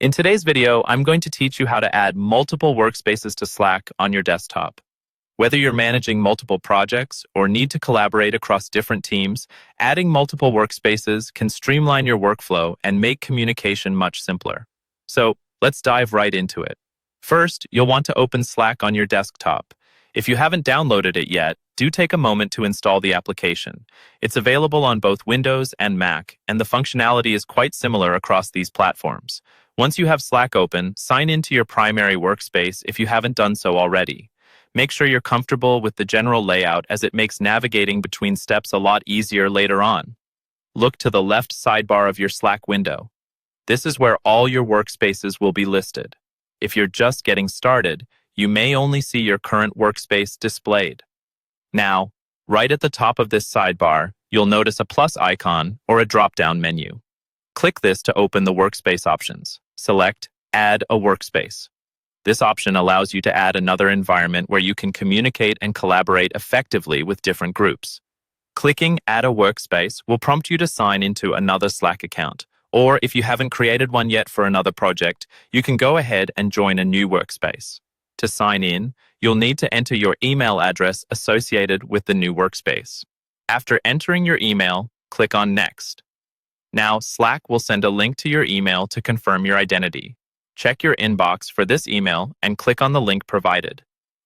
In today's video, I'm going to teach you how to add multiple workspaces to Slack on your desktop. Whether you're managing multiple projects or need to collaborate across different teams, adding multiple workspaces can streamline your workflow and make communication much simpler. So let's dive right into it. First, you'll want to open Slack on your desktop. If you haven't downloaded it yet, do take a moment to install the application. It's available on both Windows and Mac, and the functionality is quite similar across these platforms. Once you have Slack open, sign into your primary workspace if you haven't done so already. Make sure you're comfortable with the general layout as it makes navigating between steps a lot easier later on. Look to the left sidebar of your Slack window. This is where all your workspaces will be listed. If you're just getting started, you may only see your current workspace displayed. Now, right at the top of this sidebar, you'll notice a plus icon or a drop-down menu. Click this to open the workspace options. Select Add a Workspace. This option allows you to add another environment where you can communicate and collaborate effectively with different groups. Clicking Add a Workspace will prompt you to sign into another Slack account, or if you haven't created one yet for another project, you can go ahead and join a new workspace. To sign in, you'll need to enter your email address associated with the new workspace. After entering your email, click on Next. Now, Slack will send a link to your email to confirm your identity. Check your inbox for this email and click on the link provided.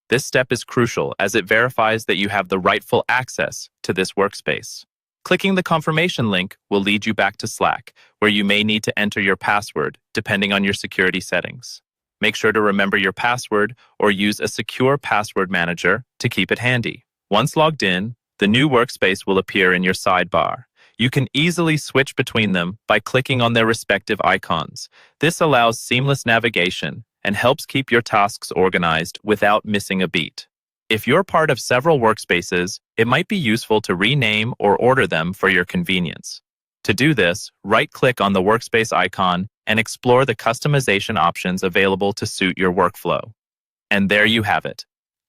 This step is crucial as it verifies that you have the rightful access to this workspace. Clicking the confirmation link will lead you back to Slack, where you may need to enter your password depending on your security settings. Make sure to remember your password or use a secure password manager to keep it handy. Once logged in, the new workspace will appear in your sidebar. You can easily switch between them by clicking on their respective icons. This allows seamless navigation and helps keep your tasks organized without missing a beat. If you're part of several workspaces, it might be useful to rename or order them for your convenience. To do this, right-click on the workspace icon and explore the customization options available to suit your workflow. And there you have it.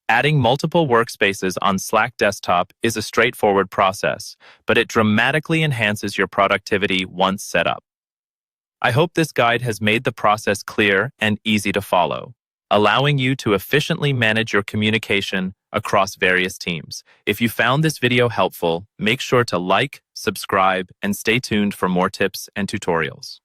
Adding multiple workspaces on Slack desktop is a straightforward process, but it dramatically enhances your productivity once set up. I hope this guide has made the process clear and easy to follow, allowing you to efficiently manage your communication across various teams. If you found this video helpful, make sure to like, subscribe, and stay tuned for more tips and tutorials.